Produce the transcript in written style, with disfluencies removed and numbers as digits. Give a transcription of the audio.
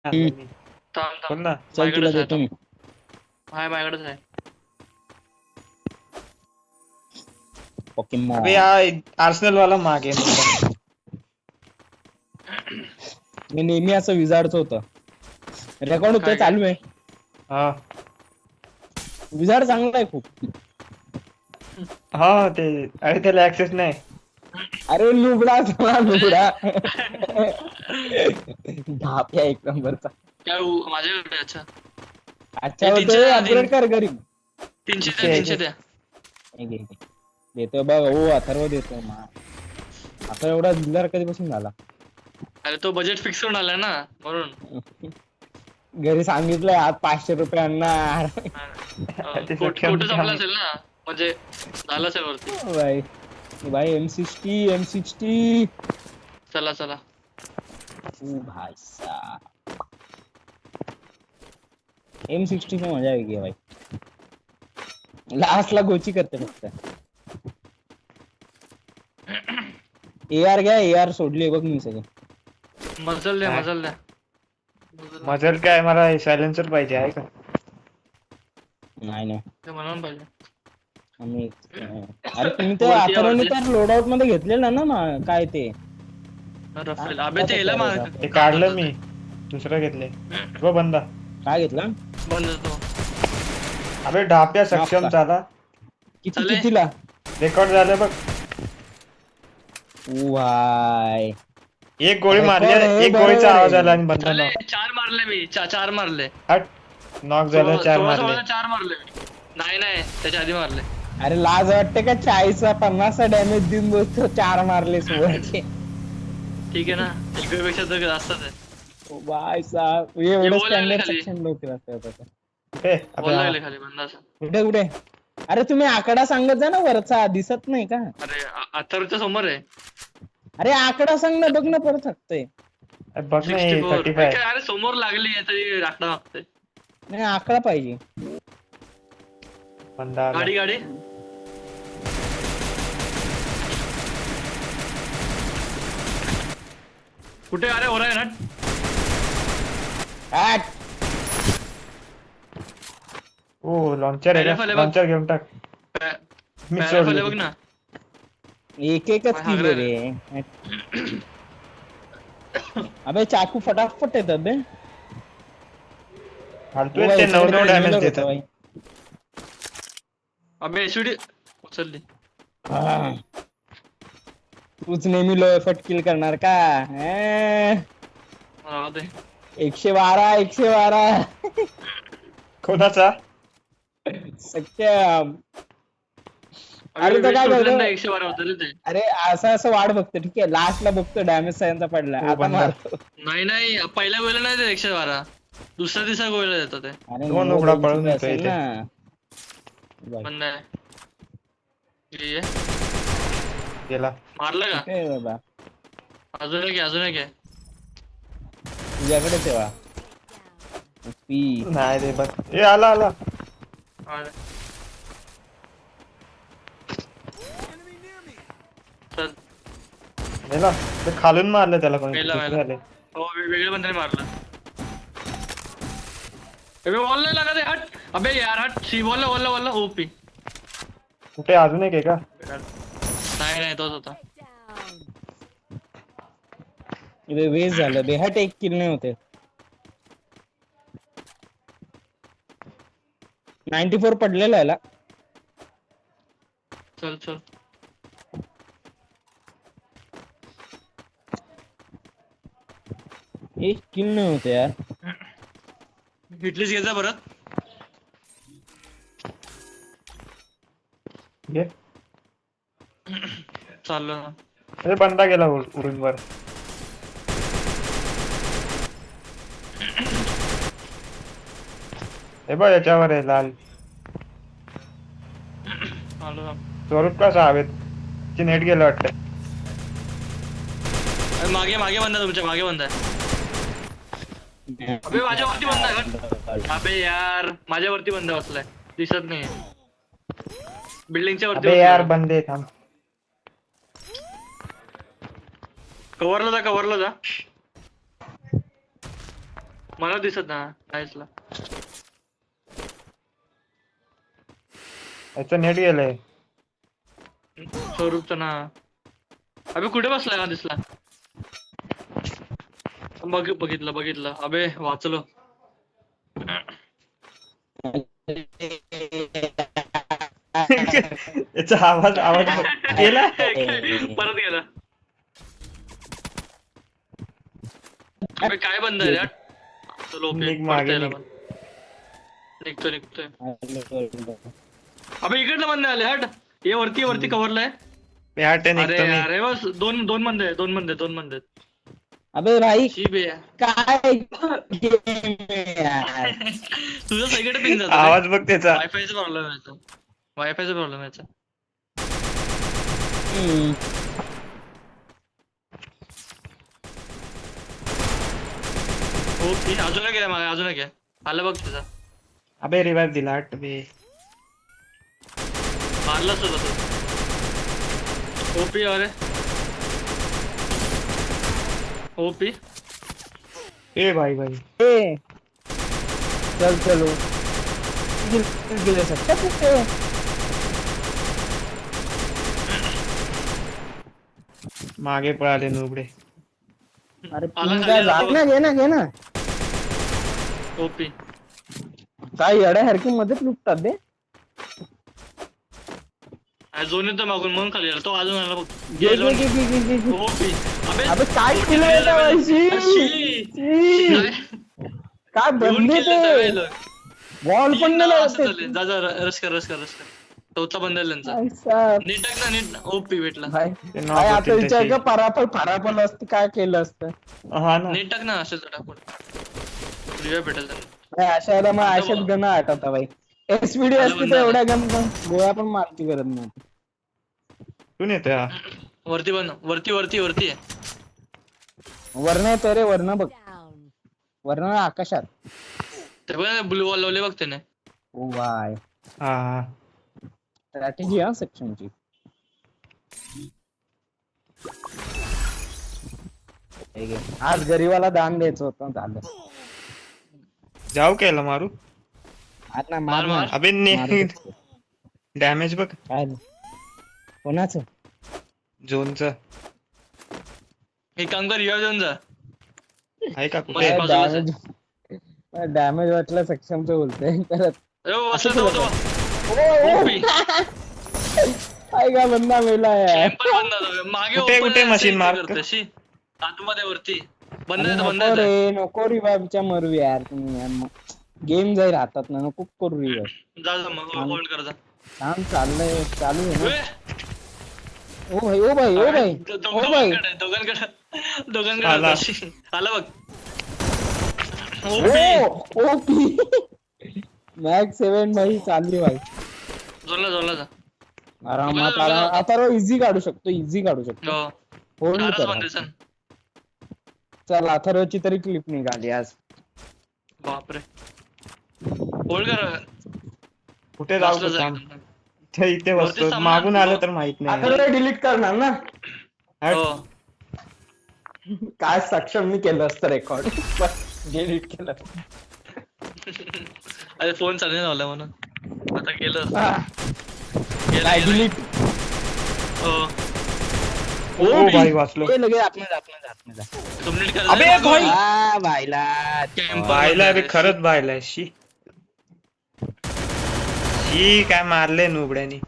मी. थांब बोल थांब ना. चल तुला माझ्याकडेच आहे देतो तो. मी. हाय माझ्याकडेच आहे. पोकेमॉन. अबे हा आर्सेनल वाला मागे नुसता. मी नेहमी असं विजार्डच होतं. रेकॉर्ड होतोय, काय काय चालू आहे. हा विजार्ड चांगला आहे खूप. हा ते अरे त्याला ऍक्सेस नाही. अरे लुबडा चला लुबडा. धाप्या एक नंबरचा. माझ्याकडे अच्छा. अच्छा हे होते 300 द्या ना, अपग्रेड कर गरीब. 300 द्या, इथे 300 इथे. द्या. एक एक एक. देतोय बघ. हो अथर्व देतोय मा. आता एवढा दिलदार कधीपासून झाला. अरे तो बजेट फिक्स करून आलाय ना म्हणून. घरी सांगितलंय आज 500 रुपये आणणार. ते सक्षम कोट संपला असेल ना, म्हणजे झालं असेल वरती. भाई भाई M60 चला चला. ओ भाई साहब. M60 में मजा आएगी भाई. लास्ट ला गोची करते फक्त. AR घ्या, AR सोडली बघ मी सगळं. मजल द्या, काय? मजल द्या. मजल काय मला सायलेन्सर पाहिजे आहे का? नाही नाही. ते म्हणून पाहिजे. आम्ही अरे तुम्ही ते वरती या, अथर्वने वरती. तर लोडआउट मध्ये घेतलेलं ना काय ते रफेल हा, अबे ते कसा याला carry मार. होता? ते काढलं मी. दुसरं घेतले. व बंदा. काय घेतलं? बंद होतो. अबे ढाप्या सक्षम माफ का? झाला. किती चले. कितीला? रेकॉर्ड झालं बघ. ओ भाई एक गोळी मारली. रेकॉर्ड आहे, एक बरोबर गोळीचा आवाज आहे. आला आणि बंदा चले, नॉक. 4 मारले मी. 4 मारले. हट. नॉक झालं 4 मारले. 4 मारले मी. नाही त्याच्या आधी मारले. अरे लाज वाटते का 40 50 डॅमेज देऊन बसतो 4 मारले सोळाचे. ठीक आहे ना, एकपेक्षा तर जास्तच आहे. ओ भाई साहब एवढं बोलायला स्टँडर्ड खाली. सेक्शन नव्हते असं. कुठे? अबे बोल हा. लागले खाली बंदा असं. कुठे कुठे? अरे तुम्ही आकडा सांगत जा ना वरचा, दिसत नाही का? अरे अथर्वच्या समोर आहे. अरे आकडा सांग ना, बघ ना परत थकतोय. बघ ना हे 64. 35. अरे समोर लागली आहे तरी राखणं मागते. नाही आकडा पाहिजे. बंदा आला. गाडी. कुठे? अरे ओरा आहे ना. आठ. ओ लॉन्चर आहे Rifle का? आहे बघ. लॉन्चर घेऊन टाक. मी पॅराफल सोडली. बघ ना. एक एकच हा, किल रे. अबे चाकू फटाफट येतात बे. फालतू आहेत ते 9 डॅमेज देतात. भाई. अबे एसडी उचलली. हा. तूच नेहमी लो एफर्ट किल करणार का? राहू दे. 112. कोणाचा? सत्यम. अरे अरे तो काय सुटलं करतो? 112 होतं रे ते. अरे असं वाट बघतो, ठीक आहे लास्टला बघतो डॅमेज सगळ्यांचा पडलाय, हो, आता बंदा. मारतो. नाही पहिल्या गोळीला नाही ते 112. दुसऱ्या दिवसा गोळीला देतात ते. अरे दोन नो उघडा बेंच पळून पे येतो असेल इथे. ना. बघ, बंद आहे. ये. गेला. मारलं का? कुठे आहे बाबा? अजून एक आहे. तुझ्याकडे तेव्हा पी. नाही रे बघ. ए आला. आलं. चल. गेला. ते खालून मारलं त्याला कोणी. मेला. दुसरं आले. हो वेगवेगळ्या बंदाने मारलं. अबे वॉल नाही लागत आहे, हट. अबे यार हट. C wall OP. कुठे अजून एक आहे का? नाही तोच होता. वेस्ट झालं बेहट, एक किल नाही होते. 94 पडलेला याला. चल. एक किल नाही होते यार. हिटलीच घ्यायचा परत. घे. चाललो ना. अरे बंदा गेला उडून वर. हे बघ याच्यावर आहे लाल. आलो ना. स्वरूप कसा हवेत. ची नेट गेलं वाटतं. अरे मागे बंदा, तुमच्या मागे बंदा आहे. अबे माझ्यावरती बंदा आहे. अबे यार माझ्यावरती बंदा बसलाय, दिसत नाही. बिल्डिंगच्या वरती अबे यार बसलाय. बंदे थांब. कव्हरला जा. मला दिसत ना नाईसला. याचं नेट गेलंय. स्वरूपचं ना. अबे कुठे बसलाय हा दिसला. बघितलं अबे वाचलो. याचा आवाज गेला. परत गेला. अबे काय बंद आहे यार. चलो निघ मागे निघ. निघतोय. अबे इकडनं बंद आले हट. हे वरती कव्हरला आहे. मी हटे अरे निघतो मी. अरे बस दोन बंद आहे. अबे भाई शिबे काय game आहे यार. तुझं सगळीकडे पिंग जातं. आवाज बघ त्याचा. वायफायचा प्रॉब्लेम याचा. हम्म. ओके अजून एक आहे मागे अजून एक आहे. आलं बघ तुझा. अबे रिवाइव दिला हट बे. मारला सुद्धा तो. ओपी अरे ओपी. ए भाई ए चलो गेले सकता कुठे. मागे पळाले नुबडे. अरे आला पिंगा खाली जात आला ना घे ना ओपी. काय येड्यासारखी मध्येच लुटतात बे. झोन येतो मागून म्हणून खाली आला तो अजून आला बघ. घे. ओपी. अबे काय केलंय त्या वर्षी? काय बनले ते बॉल पण नाही लावते. जा रस कर. चौथा बंद आहे त्यांचा. ऐसा नीट टाक ना नीट. ओपी भेटला. भाई ते काय आता होतील विचार तशी. का परापल असते काय केलं असतं. हा ना. नीट टाक ना असेल तर टाकून. रिव्हाइव भेटेल त्यांना. भाई अशाला मग अशाच गण आठवता भाई. एसपीडी आलं असते बंद तर झालं. एवढ्या गण गोळ्या पण मारती करत नव्हती. तू येतोय हा. वरती आहे. वर्ण येतोय रे वर्ण बघ. वर्ण आकाशात. ते बघ ब्लू वॉल लावले बघ त्याने. ओ वाय हा. स्ट्रॅटेजी हा सेक्शनची. आज गरीबाला दान द्यायचं होतं झालं. जाऊ केलं मारू. आज ना मार. मार अबे डॅमेज बघ काय कोणाचं झोनचं. एक काम कर रिव्हाइव देऊन जा. आहे का कुठे? मस्त. बाजूलाच डॅमेज वाटलं सक्षमचं बोलतोय परत. बसला तो. ओपी. का बंदा मेला यार. टेम्पल बंद झालं. मागे कुठे- open कुठे आहे, machine असं mark? करतं, शी. आतमध्ये वरती बंद अरे आहे, नको रे नको रिवाईव्हच्या मरू यार तुम्ही यार. गेम जाईल हातात ना नको करू रिवाईव्ह. जा मग होल्ड कर जा. काम चालू आहे ना. ए, ओ भाई दोघांकडे आला. आला बघ. ओपी मॅक्स 7 भाई चालली भाई. जोरला जा. आरामात आता इझी काढू शकतो. हो होल्ड चारच कर. बंद आहे, चल. चल अथर्वची तरी क्लिप निघाली आज. बापरे होल्ड कर. कुठे जाऊ बसलं का जाईल. थांब. ते इथे वरती बसतो. सामना मागून असतो. आलं तर माहित नाही. अथर्व डिलीट करणार ना. हट. हो काय सक्षम मी केलं असतं रेकॉर्ड डिलीट केलं. अरे फोन चालू नाही झाला म्हणून आता गेलं. काय डिलीट. ओ भाई वाचलो. लगे आपलं कंप्लीट कर. अबे भाई. बायला बायला बे खरंच बायला. शी काय मारले नुबड्यानी.